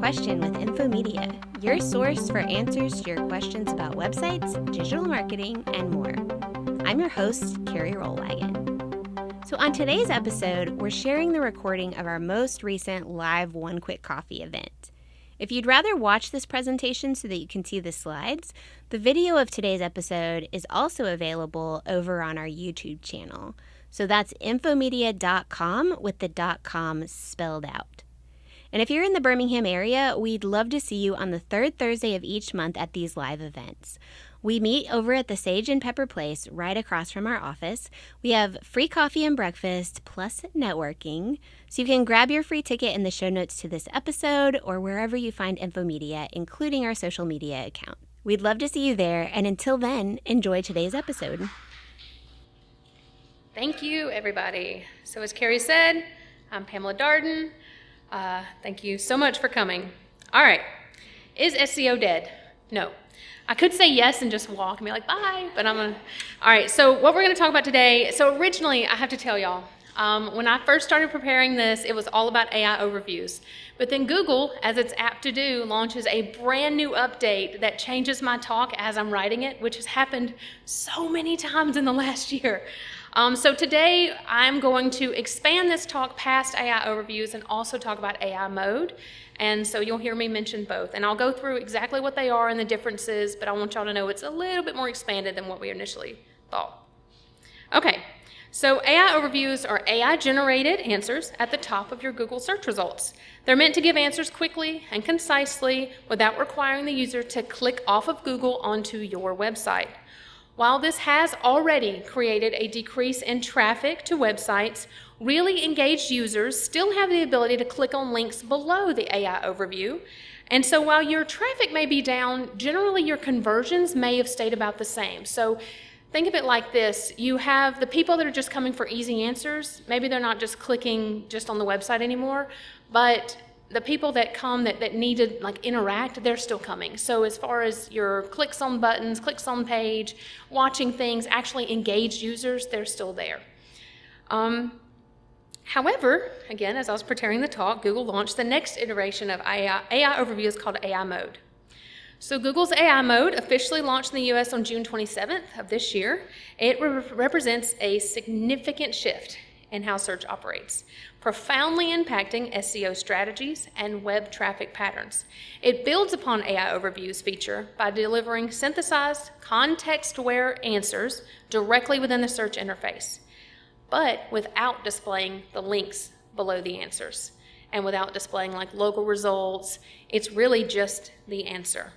Question with Infomedia, your source for answers to your questions about websites, digital marketing, and more. I'm your host, Carrie Rollwagon. So on today's episode, we're sharing the recording of our most recent live One Quick Coffee event. If you'd rather watch this presentation so that you can see the slides, the video of today's episode is also available over on our YouTube channel. So that's infomedia.com with the .com spelled out. And if you're in the Birmingham area, we'd love to see you on the third Thursday of each month at these live events. We meet over at the Sage and Pepper Place right across from our office. We have free coffee and breakfast plus networking. So you can grab your free ticket in the show notes to this episode or wherever you find Infomedia, including our social media account. We'd love to see you there. And until then, enjoy today's episode. Thank you, everybody. So as Carrie said, I'm Pamela Darden. Thank you so much for coming. All right, is SEO dead? No. I could say yes and just walk and be like, bye, but I'm gonna. All right, so what we're gonna talk about today, so originally, I have to tell y'all, when I first started preparing this, it was all about AI overviews. But then Google, as it's apt to do, launches a brand new update that changes my talk as I'm writing it, which has happened so many times in the last year. So today I'm going to expand this talk past AI overviews and also talk about AI mode. And so you'll hear me mention both. And I'll go through exactly what they are and the differences, but I want y'all to know it's a little bit more expanded than what we initially thought. Okay, so AI overviews are AI-generated answers at the top of your Google search results. They're meant to give answers quickly and concisely without requiring the user to click off of Google onto your website. While this has already created a decrease in traffic to websites, really engaged users still have the ability to click on links below the AI overview. And so while your traffic may be down, generally your conversions may have stayed about the same. So think of it like this. You have the people that are just coming for easy answers. Maybe they're not just clicking just on the website anymore, but the people that come that need to interact, they're still coming. So as far as your clicks on buttons, clicks on page, watching things, actually engaged users, they're still there. However, again, as I was preparing the talk, Google launched the next iteration of AI overviews called AI mode. So Google's AI mode officially launched in the US on June 27th of this year. It represents a significant shift in how search operates, profoundly impacting SEO strategies and web traffic patterns. It builds upon AI Overviews feature by delivering synthesized, context-aware answers directly within the search interface, but without displaying the links below the answers and without displaying local results. It's really just the answer.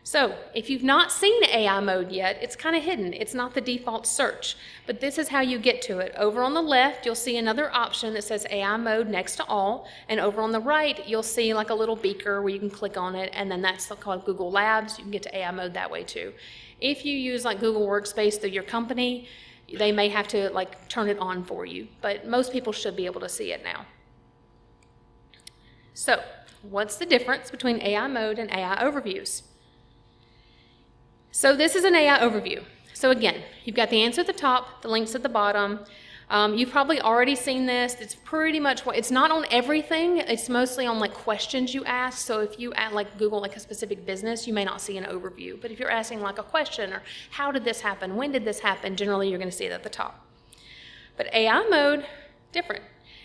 So if you've not seen AI mode yet, it's kind of hidden. It's not the default search, but this is how you get to it. Over on the left, you'll see another option that says AI mode next to all, and over on the right, you'll see a little beaker where you can click on it, and then that's called Google Labs. You can get to AI mode that way too. If you use Google Workspace through your company, they may have to turn it on for you, but most people should be able to see it now. So what's the difference between AI mode and AI overviews? So this is an AI overview. So again, you've got the answer at the top, the links at the bottom. You've probably already seen this. It's pretty much it's not on everything. It's mostly on questions you ask. So if you Google a specific business, you may not see an overview. But if you're asking a question or how did this happen, when did this happen, generally you're going to see it at the top. But AI mode, different.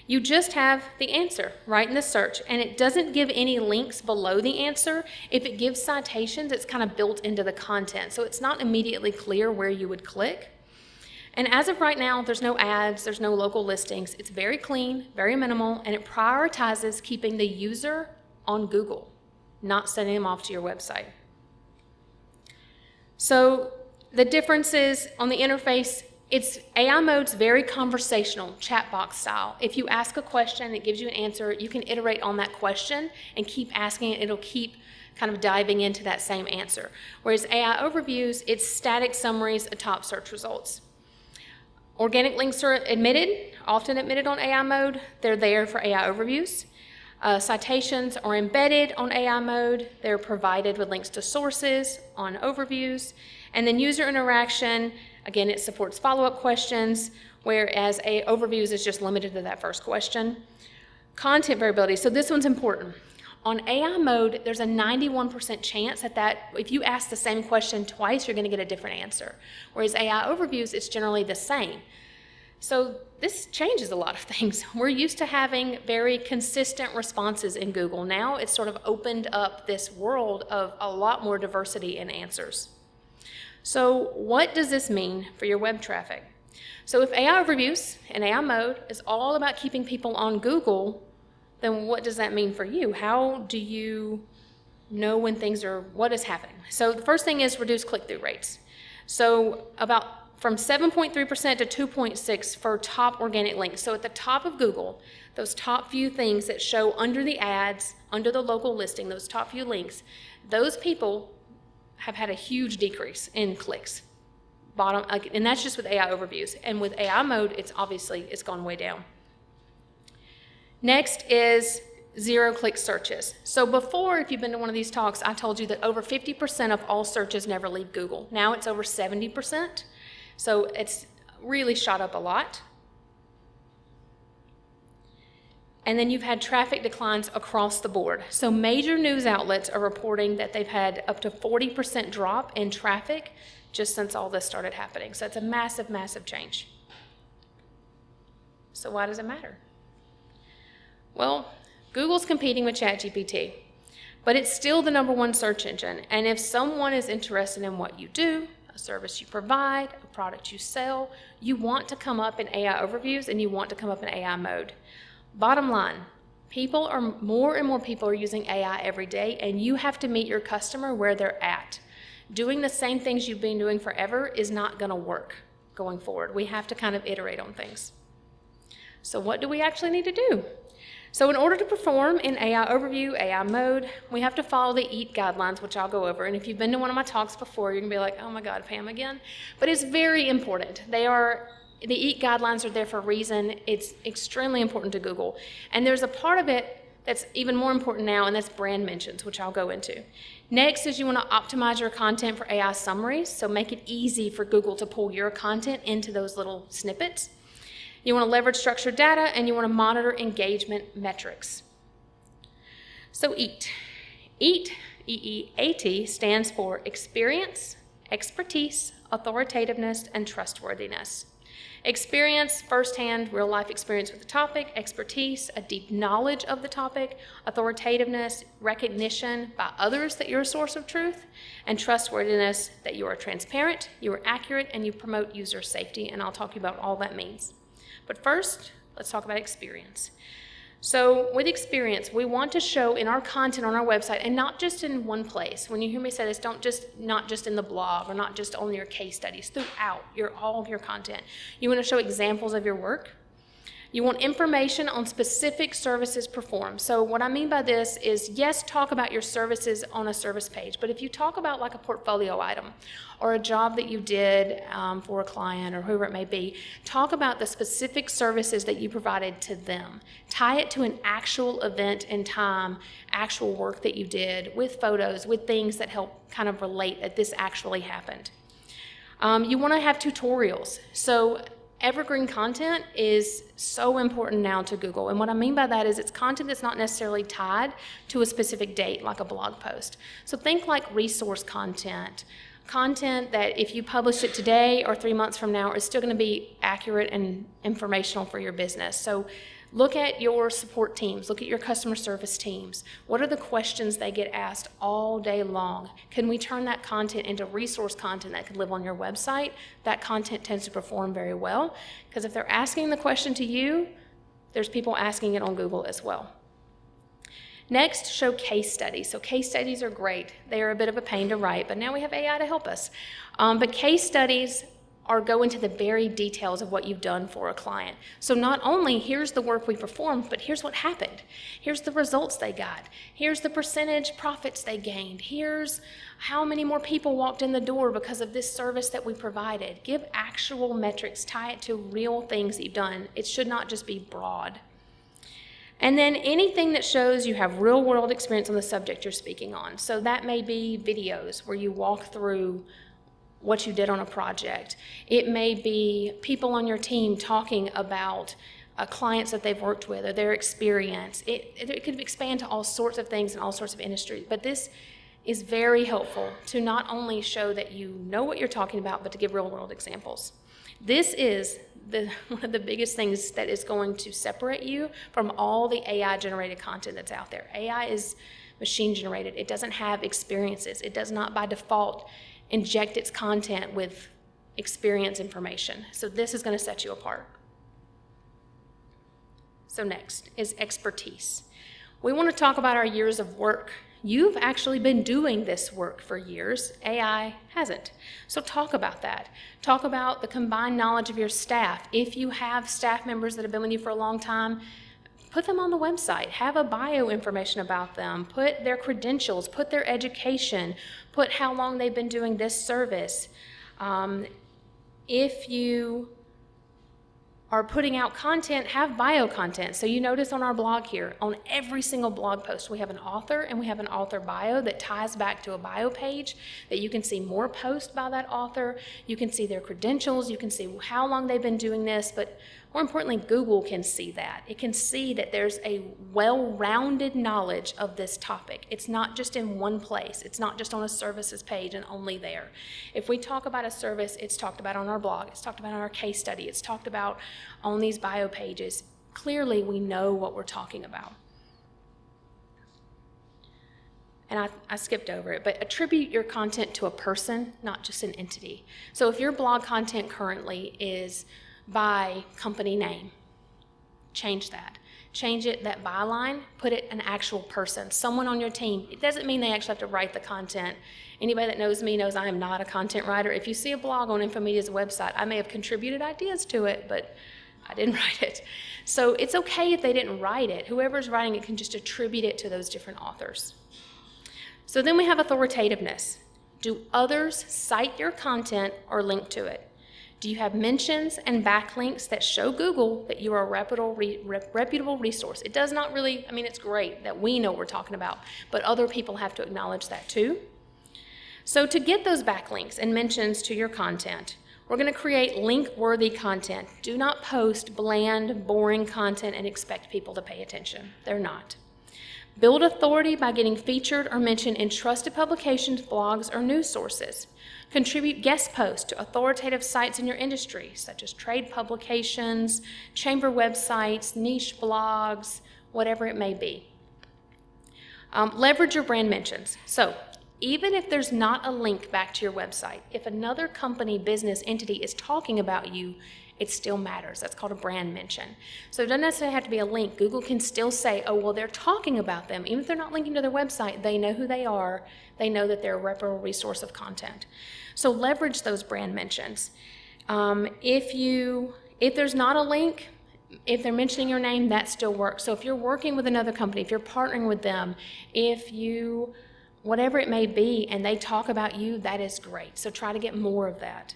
You just have the answer right in the search, and it doesn't give any links below the answer. If it gives citations, it's kind of built into the content, so it's not immediately clear where you would click. And as of right now, there's no ads, there's no local listings. It's very clean, very minimal, and it prioritizes keeping the user on Google, not sending them off to your website. So the difference is on the interface, AI mode's very conversational, chat box style. If you ask a question, it gives you an answer. You can iterate on that question and keep asking it. It'll keep kind of diving into that same answer. Whereas AI overviews, it's static summaries of top search results. Organic links are often admitted on AI mode. They're there for AI overviews. Citations are embedded on AI mode. They're provided with links to sources on overviews. And then user interaction, again, it supports follow-up questions, whereas overviews is just limited to that first question. Content variability, so this one's important. On AI mode, there's a 91% chance that if you ask the same question twice, you're going to get a different answer. Whereas AI overviews, it's generally the same. So this changes a lot of things. We're used to having very consistent responses in Google. Now it's sort of opened up this world of a lot more diversity in answers. So what does this mean for your web traffic? So if AI overviews and AI mode is all about keeping people on Google, then what does that mean for you? How do you know when what is happening? So the first thing is reduce click-through rates. So from 7.3% to 2.6% for top organic links. So at the top of Google, those top few things that show under the ads, under the local listing, those top few links, those people have had a huge decrease in clicks. And that's just with AI overviews. And with AI mode, it's gone way down. Next is zero-click searches. So before, if you've been to one of these talks, I told you that over 50% of all searches never leave Google. Now it's over 70%. So it's really shot up a lot. And then you've had traffic declines across the board. So major news outlets are reporting that they've had up to 40% drop in traffic just since all this started happening. So it's a massive, massive change. So why does it matter? Well, Google's competing with ChatGPT, but it's still the #1 search engine. And if someone is interested in what you do, a service you provide, a product you sell, you want to come up in AI overviews and you want to come up in AI mode. Bottom line, more and more people are using AI every day, and you have to meet your customer where they're at. Doing the same things you've been doing forever is not going to work going forward. We have to kind of iterate on things. So what do we actually need to do? So in order to perform in AI overview, AI mode, we have to follow the EAT guidelines, which I'll go over. And if you've been to one of my talks before, you're going to be like, oh my God, Pam again. But it's very important. The EAT guidelines are there for a reason. It's extremely important to Google. And there's a part of it that's even more important now, and that's brand mentions, which I'll go into. Next is you want to optimize your content for AI summaries, so make it easy for Google to pull your content into those little snippets. You want to leverage structured data, and you want to monitor engagement metrics. So EAT. EAT, E-E-A-T, stands for experience, expertise, authoritativeness, and trustworthiness. Experience, firsthand, real-life experience with the topic. Expertise, a deep knowledge of the topic. Authoritativeness, recognition by others that you're a source of truth. And trustworthiness, that you are transparent, you are accurate, and you promote user safety. And I'll talk about all that means. But first, let's talk about experience. So with experience, we want to show in our content on our website, and not just in one place. When you hear me say this, not just in the blog or not just on your case studies, throughout all of your content. You want to show examples of your work. You want information on specific services performed. So what I mean by this is, yes, talk about your services on a service page, but if you talk about like a portfolio item or a job that you did for a client or whoever it may be, talk about the specific services that you provided to them. Tie it to an actual event in time, actual work that you did with photos, with things that help kind of relate that this actually happened. You want to have tutorials. So evergreen content is so important now to Google. And what I mean by that is it's content that's not necessarily tied to a specific date, like a blog post. So think like resource content that if you publish it today or 3 months from now is still going to be accurate and informational for your business. So look at your support teams, look at your customer service teams. What are the questions they get asked all day long? Can we turn that content into resource content that could live on your website? That content tends to perform very well, because if they're asking the question to you, there's people asking it on Google as well. Next, show case studies. So case studies are great. They are a bit of a pain to write, but now we have AI to help us. But case studies go into the very details of what you've done for a client. So not only here's the work we performed, but here's what happened. Here's the results they got. Here's the percentage profits they gained. Here's how many more people walked in the door because of this service that we provided. Give actual metrics, tie it to real things that you've done. It should not just be broad. And then anything that shows you have real world experience on the subject you're speaking on. So that may be videos where you walk through what you did on a project. It may be people on your team talking about clients that they've worked with or their experience. It could expand to all sorts of things in all sorts of industries. But this is very helpful to not only show that you know what you're talking about, but to give real-world examples. This is one of the biggest things that is going to separate you from all the AI-generated content that's out there. AI is machine-generated. It doesn't have experiences. It does not, by default, inject its content with experience information. So this is going to set you apart. So next is expertise. We want to talk about our years of work. You've actually been doing this work for years. AI hasn't. So talk about that. Talk about the combined knowledge of your staff. If you have staff members that have been with you for a long time, put them on the website. Have a bio information about them. Put their credentials, put their education, put how long they've been doing this service. If you are putting out content, have bio content. So you notice on our blog here, on every single blog post, we have an author and we have an author bio that ties back to a bio page that you can see more posts by that author. You can see their credentials. You can see how long they've been doing this. But more importantly, Google can see that. It can see that there's a well-rounded knowledge of this topic. It's not just in one place. It's not just on a services page and only there. If we talk about a service, it's talked about on our blog. It's talked about on our case study. It's talked about on these bio pages. Clearly, we know what we're talking about. And I skipped over it, but attribute your content to a person, not just an entity. So if your blog content currently is by company name, change that. Change it, that byline, put it an actual person, someone on your team. It doesn't mean they actually have to write the content. Anybody that knows me knows I am not a content writer. If you see a blog on Infomedia's website, I may have contributed ideas to it, but I didn't write it. So it's okay if they didn't write it. Whoever's writing it can just attribute it to those different authors. So then we have authoritativeness. Do others cite your content or link to it? Do you have mentions and backlinks that show Google that you are a reputable resource? It does not really, it's great that we know what we're talking about, but other people have to acknowledge that too. So to get those backlinks and mentions to your content, we're going to create link-worthy content. Do not post bland, boring content and expect people to pay attention. They're not. Build authority by getting featured or mentioned in trusted publications, blogs, or news sources. Contribute guest posts to authoritative sites in your industry, such as trade publications, chamber websites, niche blogs, whatever it may be. Leverage your brand mentions. So even if there's not a link back to your website, if another company, business, entity is talking about you, it still matters. That's called a brand mention. So it doesn't necessarily have to be a link. Google can still say, oh, well, they're talking about them. Even if they're not linking to their website, they know who they are. They know that they're a reputable resource of content. So leverage those brand mentions. If there's not a link, if they're mentioning your name, that still works. So if you're working with another company, if you're partnering with them, whatever it may be, and they talk about you, that is great. So try to get more of that.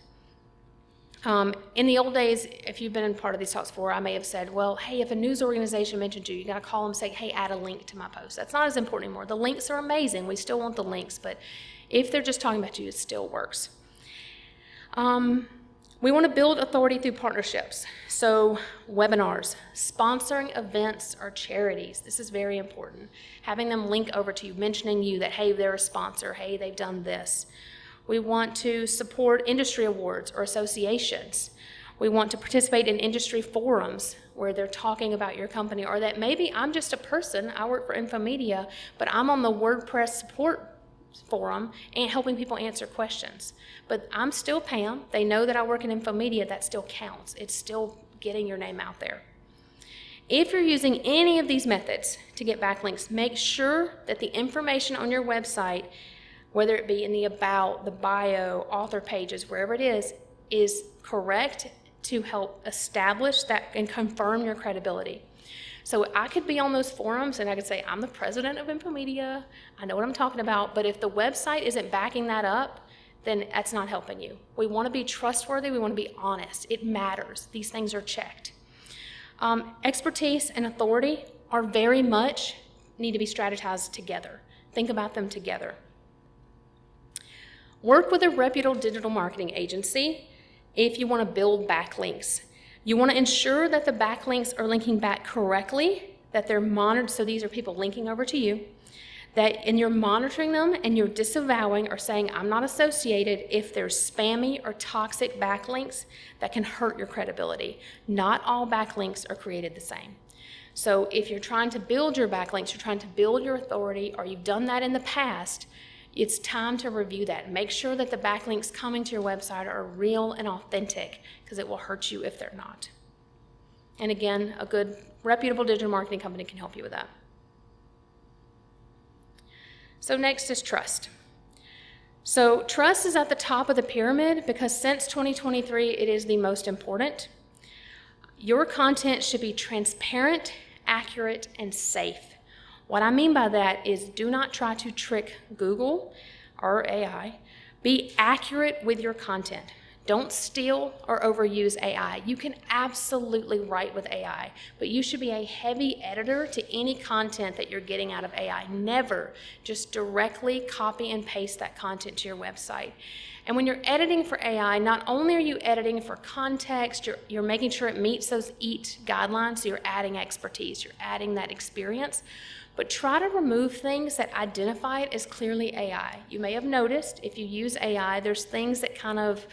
In the old days, if you've been in part of these talks before, I may have said, well, hey, if a news organization mentioned you, you got to call them and say, hey, add a link to my post. That's not as important anymore. The links are amazing. We still want the links, but if they're just talking about you, it still works. We want to build authority through partnerships. So webinars, sponsoring events or charities. This is very important. Having them link over to you, mentioning you that, hey, they're a sponsor. Hey, they've done this. We want to support industry awards or associations. We want to participate in industry forums where they're talking about your company, or that maybe I'm just a person, I work for Infomedia, but I'm on the WordPress support forum and helping people answer questions. But I'm still Pam. They know that I work in Infomedia. That still counts. It's still getting your name out there. If you're using any of these methods to get backlinks, make sure that the information on your website, whether it be in the about, the bio, author pages, wherever it is correct to help establish that and confirm your credibility. So I could be on those forums and I could say, I'm the president of Infomedia, I know what I'm talking about, but if the website isn't backing that up, then that's not helping you. We want to be trustworthy, we want to be honest. It matters. These things are checked. Expertise and authority are very much need to be strategized together. Think about them together. Work with a reputable digital marketing agency if you want to build backlinks. You want to ensure that the backlinks are linking back correctly, that they're monitored, so these are people linking over to you, and you're monitoring them and you're disavowing or saying, I'm not associated if there's spammy or toxic backlinks that can hurt your credibility. Not all backlinks are created the same. So if you're trying to build your backlinks, you're trying to build your authority, or you've done that in the past, it's time to review that. Make sure that the backlinks coming to your website are real and authentic, because it will hurt you if they're not. And again, a good reputable digital marketing company can help you with that. So next is trust. So trust is at the top of the pyramid because since 2023, it is the most important. Your content should be transparent, accurate, and safe. What I mean by that is do not try to trick Google or AI. Be accurate with your content. Don't steal or overuse AI. You can absolutely write with AI, but you should be a heavy editor to any content that you're getting out of AI. Never just directly copy and paste that content to your website. And when you're editing for AI, not only are you editing for context, you're making sure it meets those EAT guidelines, so you're adding expertise, you're adding that experience, but try to remove things that identify it as clearly AI. You may have noticed if you use AI, there's things that kind of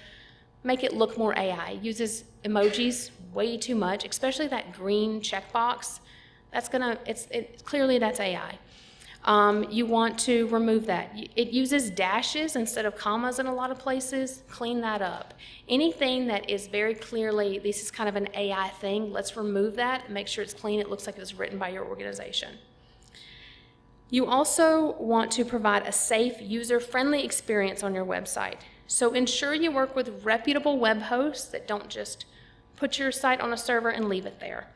make it look more AI. It uses emojis way too much, especially that green checkbox. Clearly that's AI. You want to remove that. It uses dashes instead of commas in a lot of places. Clean that up. Anything that is very clearly, this is kind of an AI thing, let's remove that and make sure it's clean. It looks like it was written by your organization. You also want to provide a safe, user-friendly experience on your website. So ensure you work with reputable web hosts that don't just put your site on a server and leave it there.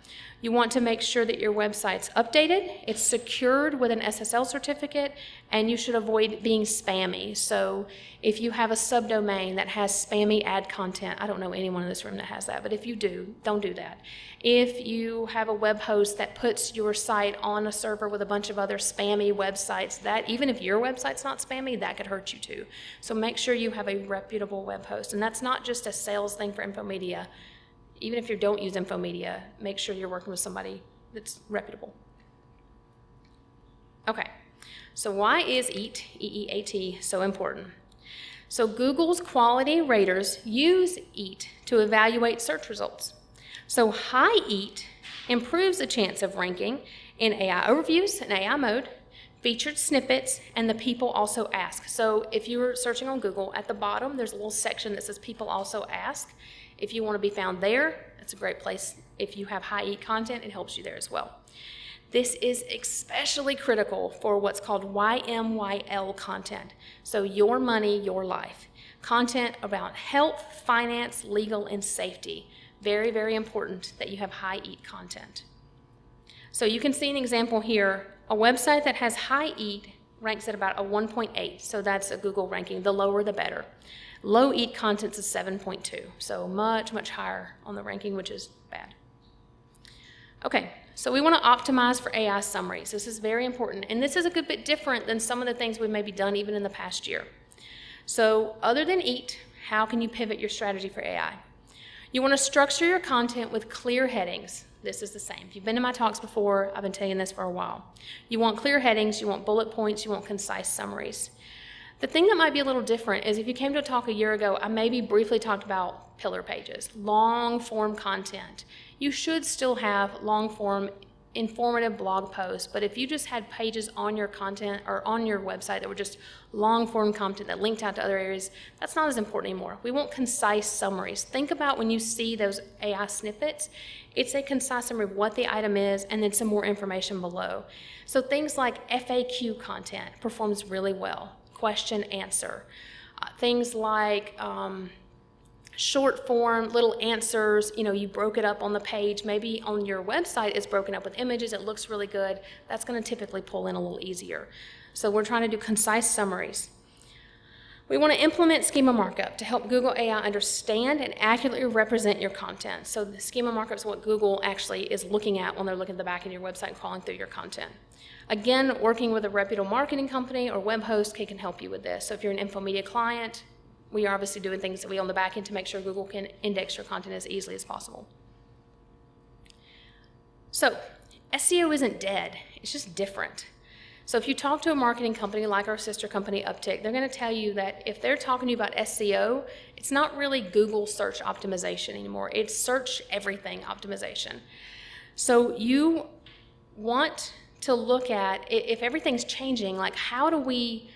You want to make sure that your website's updated, it's secured with an SSL certificate, and you should avoid being spammy. So if you have a subdomain that has spammy ad content, I don't know anyone in this room that has that, but if you do, don't do that. If you have a web host that puts your site on a server with a bunch of other spammy websites, that even if your website's not spammy, that could hurt you too. So make sure you have a reputable web host. And that's not just a sales thing for Infomedia. Even if you don't use Infomedia, make sure you're working with somebody that's reputable. Okay, so why is EAT, E-E-A-T, so important? So Google's quality raters use EAT to evaluate search results. So high EAT improves the chance of ranking in AI overviews, in AI mode, featured snippets, and the people also ask. So if you were searching on Google, at the bottom, there's a little section that says people also ask. If you want to be found there, that's a great place. If you have high EAT content, it helps you there as well. This is especially critical for what's called YMYL content. So your money, your life. Content about health, finance, legal, and safety. Very, very important that you have high EAT content. So you can see an example here. A website that has high EAT ranks at about a 1.8. So that's a Google ranking. The lower, the better. Low EAT contents is 7.2, so much, much higher on the ranking, which is bad. Okay, so we want to optimize for AI summaries. This is very important, and this is a good bit different than some of the things we've maybe done even in the past year. So other than EAT, how can you pivot your strategy for AI? You want to structure your content with clear headings. This is the same. If you've been to my talks before, I've been telling you this for a while. You want clear headings, you want bullet points, you want concise summaries. The thing that might be a little different is if you came to a talk a year ago, I maybe briefly talked about pillar pages, long-form content. You should still have long-form, informative blog posts, but if you just had pages on your content or on your website that were just long-form content that linked out to other areas, that's not as important anymore. We want concise summaries. Think about when you see those AI snippets, it's a concise summary of what the item is and then some more information below. So things like FAQ content performs really well. Question, answer. Things like short form, little answers, you broke it up on the page. Maybe on your website it's broken up with images, it looks really good. That's going to typically pull in a little easier. So we're trying to do concise summaries. We want to implement schema markup to help Google AI understand and accurately represent your content. So the schema markup is what Google actually is looking at when they're looking at the back of your website and crawling through your content. Again, working with a reputable marketing company or web host can help you with this. So if you're an Infomedia client, we are obviously doing things that we on the back end to make sure Google can index your content as easily as possible. So SEO isn't dead, it's just different. So if you talk to a marketing company like our sister company Uptick, they're going to tell you that if they're talking to you about SEO, it's not really Google search optimization anymore. It's search everything optimization. So you want to look at, if everything's changing, like how do we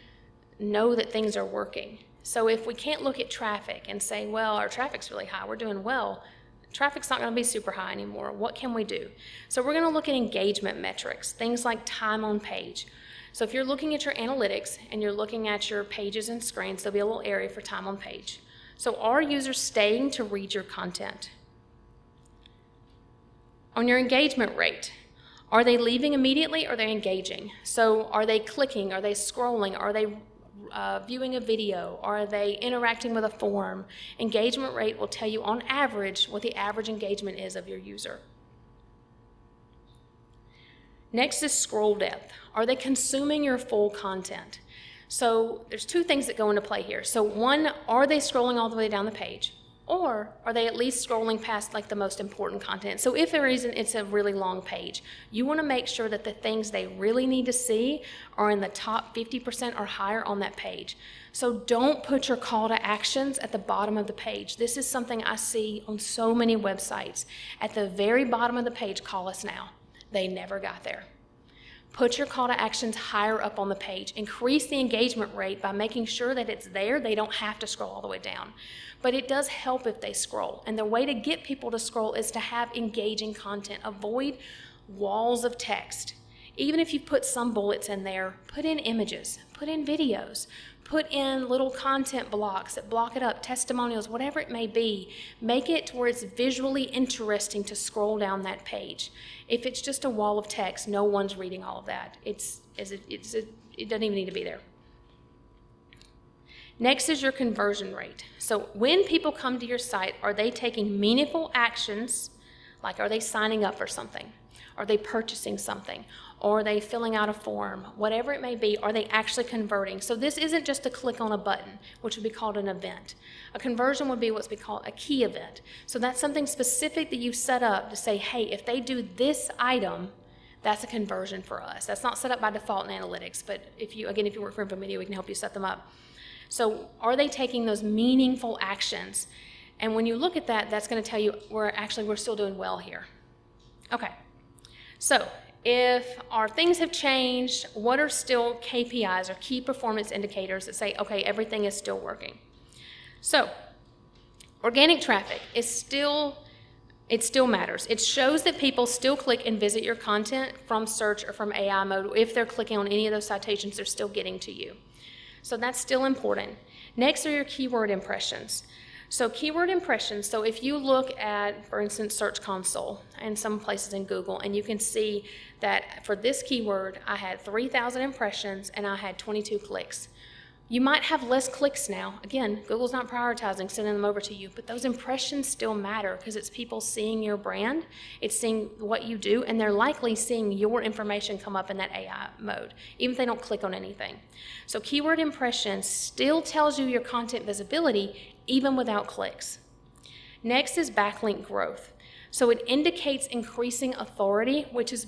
know that things are working? So if we can't look at traffic and say, well, our traffic's really high, we're doing well, traffic's not going to be super high anymore. What can we do? So we're going to look at engagement metrics, things like time on page. So if you're looking at your analytics and you're looking at your pages and screens, there'll be a little area for time on page. So are users staying to read your content? On your engagement rate, are they leaving immediately or are they engaging? So are they clicking? Are they scrolling? Are they viewing a video? Are they interacting with a form? Engagement rate will tell you on average what the average engagement is of your user. Next is scroll depth. Are they consuming your full content? So there's two things that go into play here. So one, are they scrolling all the way down the page? Or are they at least scrolling past like the most important content? So if there isn't, it's a really long page. You want to make sure that the things they really need to see are in the top 50% or higher on that page. So don't put your call to actions at the bottom of the page. This is something I see on so many websites. At the very bottom of the page, call us now. They never got there. Put your call to actions higher up on the page. Increase the engagement rate by making sure that it's there. They don't have to scroll all the way down. But it does help if they scroll. And the way to get people to scroll is to have engaging content. Avoid walls of text. Even if you put some bullets in there, put in images, put in videos, put in little content blocks that block it up, testimonials, whatever it may be. Make it to where it's visually interesting to scroll down that page. If it's just a wall of text, no one's reading all of that. It doesn't even need to be there. Next is your conversion rate. So when people come to your site, are they taking meaningful actions, like are they signing up for something? Are they purchasing something? Or are they filling out a form? Whatever it may be, are they actually converting? So this isn't just a click on a button, which would be called an event. A conversion would be what's called a key event. So that's something specific that you've set up to say, hey, if they do this item, that's a conversion for us. That's not set up by default in analytics, but if you work for Infomedia, we can help you set them up. So are they taking those meaningful actions? And when you look at that, that's going to tell you we're still doing well here. Okay, so if our things have changed, what are still KPIs or key performance indicators that say, okay, everything is still working? So organic traffic it still matters. It shows that people still click and visit your content from search or from AI mode. If they're clicking on any of those citations, they're still getting to you. So that's still important. Next are your keyword impressions. So keyword impressions, so if you look at, for instance, Search Console and some places in Google, and you can see that for this keyword, I had 3,000 impressions and I had 22 clicks. You might have less clicks now. Again, Google's not prioritizing sending them over to you, but those impressions still matter because it's people seeing your brand, it's seeing what you do, and they're likely seeing your information come up in that AI mode, even if they don't click on anything. So keyword impressions still tells you your content visibility even without clicks. Next is backlink growth. So it indicates increasing authority, which is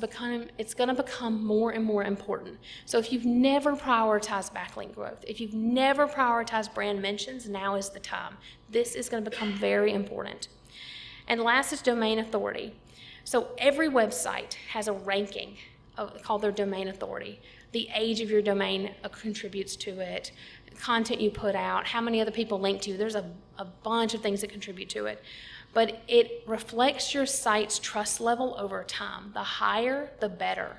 it's going to become more and more important. So if you've never prioritized backlink growth, if you've never prioritized brand mentions, now is the time. This is going to become very important. And last is domain authority. So every website has a ranking called their domain authority. The age of your domain contributes to it, content you put out, how many other people link to you. There's a bunch of things that contribute to it. But it reflects your site's trust level over time. The higher, the better.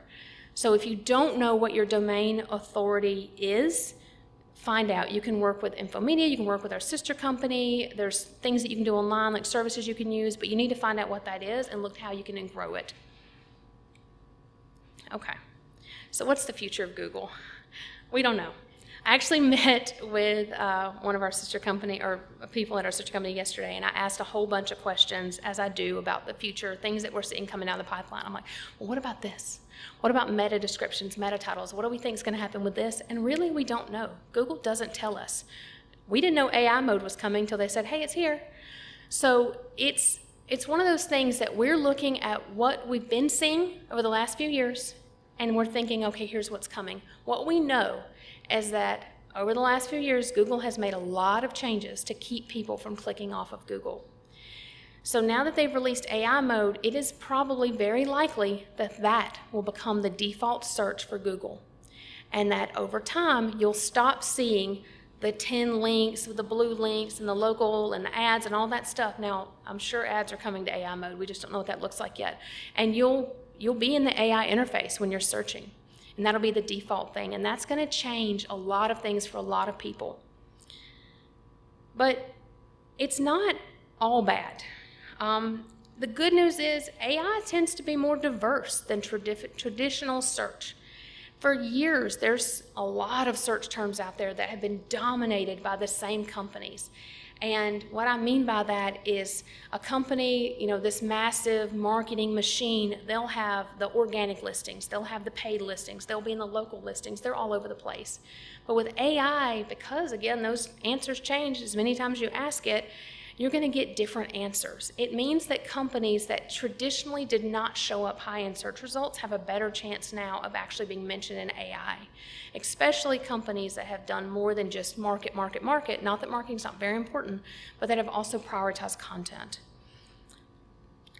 So if you don't know what your domain authority is, find out. You can work with Infomedia, you can work with our sister company. There's things that you can do online, like services you can use, but you need to find out what that is and look how you can grow it. Okay, so what's the future of Google? We don't know. I actually met with one of our sister company, or people at our sister company yesterday, and I asked a whole bunch of questions, as I do, about the future, things that we're seeing coming down the pipeline. I'm like, well, what about this? What about meta descriptions, meta titles? What do we think is going to happen with this? And really, we don't know. Google doesn't tell us. We didn't know AI mode was coming until they said, hey, it's here. So it's it's one of those things that we're looking at what we've been seeing over the last few years, and we're thinking, okay, here's what's coming. What we know is that over the last few years, Google has made a lot of changes to keep people from clicking off of Google. So now that they've released AI mode, it is probably very likely that that will become the default search for Google. And that over time, you'll stop seeing the 10 links with the blue links and the local and the ads and all that stuff. Now, I'm sure ads are coming to AI mode. We just don't know what that looks like yet. And you'll be in the AI interface when you're searching. And that'll be the default thing. And that's going to change a lot of things for a lot of people. But it's not all bad. The good news is AI tends to be more diverse than traditional search. For years, there's a lot of search terms out there that have been dominated by the same companies. And what I mean by that is a company, this massive marketing machine, they'll have the organic listings, they'll have the paid listings, they'll be in the local listings, they're all over the place. But with AI, because again, those answers change as many times as you ask it, you're going to get different answers. It means that companies that traditionally did not show up high in search results have a better chance now of actually being mentioned in AI, especially companies that have done more than just market. Not that marketing's not very important, but that have also prioritized content.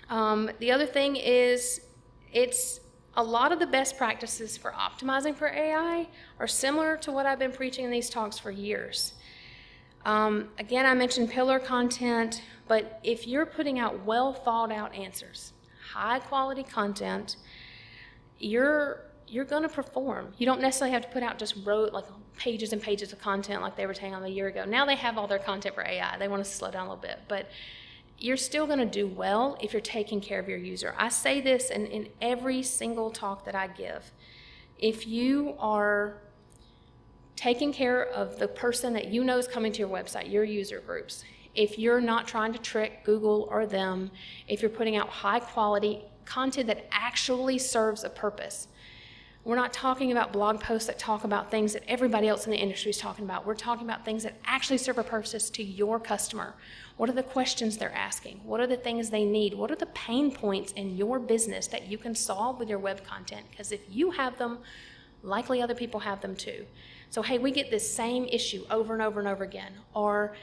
The other thing is it's a lot of the best practices for optimizing for AI are similar to what I've been preaching in these talks for years. Again, I mentioned pillar content, but if you're putting out well thought out answers, high quality content, you're going to perform. You don't necessarily have to put out just pages and pages of content like they were saying on a year ago. Now they have all their content for AI. They want to slow down a little bit, but you're still going to do well if you're taking care of your user. I say this in every single talk that I give. If you are taking care of the person that you know is coming to your website, your user groups, if you're not trying to trick Google or them, if you're putting out high quality content that actually serves a purpose. We're not talking about blog posts that talk about things that everybody else in the industry is talking about. We're talking about things that actually serve a purpose to your customer. What are the questions they're asking? What are the things they need? What are the pain points in your business that you can solve with your web content? Because if you have them, likely other people have them too. So, hey, we get this same issue over and over and over again. Or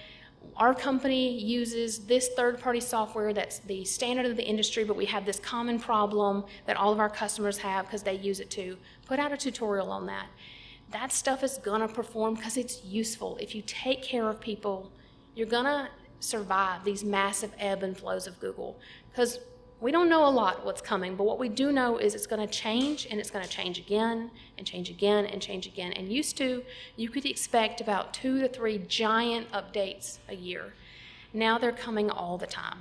our company uses this third-party software that's the standard of the industry, but we have this common problem that all of our customers have because they use it too. Put out a tutorial on that. That stuff is going to perform because it's useful. If you take care of people, you're going to survive these massive ebb and flows of Google. Because we don't know a lot what's coming, but what we do know is it's going to change, and it's going to change again, and change again, and change again. And used to, you could expect about 2 to 3 giant updates a year. Now they're coming all the time.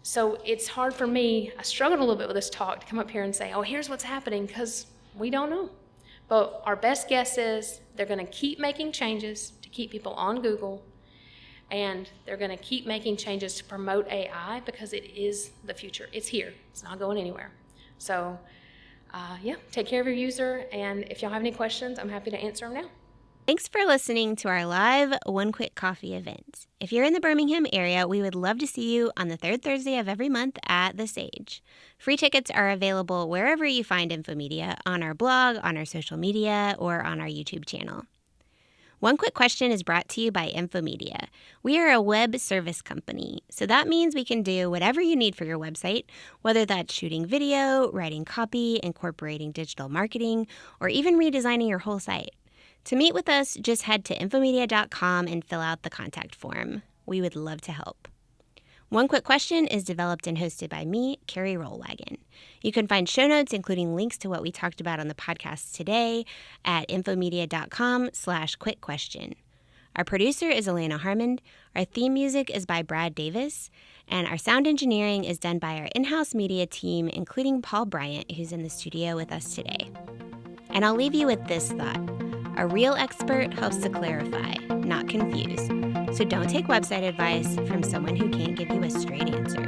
So it's hard for me, I struggled a little bit with this talk, to come up here and say, oh, here's what's happening, because we don't know. But our best guess is they're going to keep making changes to keep people on Google, and they're going to keep making changes to promote AI because it is the future. It's here. It's not going anywhere. So, take care of your user. And if y'all have any questions, I'm happy to answer them now. Thanks for listening to our live One Quick Coffee event. If you're in the Birmingham area, we would love to see you on the third Thursday of every month at The Sage. Free tickets are available wherever you find Infomedia, on our blog, on our social media, or on our YouTube channel. One Quick Question is brought to you by Infomedia. We are a web service company, so that means we can do whatever you need for your website, whether that's shooting video, writing copy, incorporating digital marketing, or even redesigning your whole site. To meet with us, just head to infomedia.com and fill out the contact form. We would love to help. One Quick Question is developed and hosted by me, Carrie Rollwagon. You can find show notes, including links to what we talked about on the podcast today, at infomedia.com/quickquestion. Our producer is Elena Harmond, our theme music is by Brad Davis, and our sound engineering is done by our in-house media team, including Paul Bryant, who's in the studio with us today. And I'll leave you with this thought. A real expert helps to clarify, not confuse. So don't take website advice from someone who can't give you a straight answer.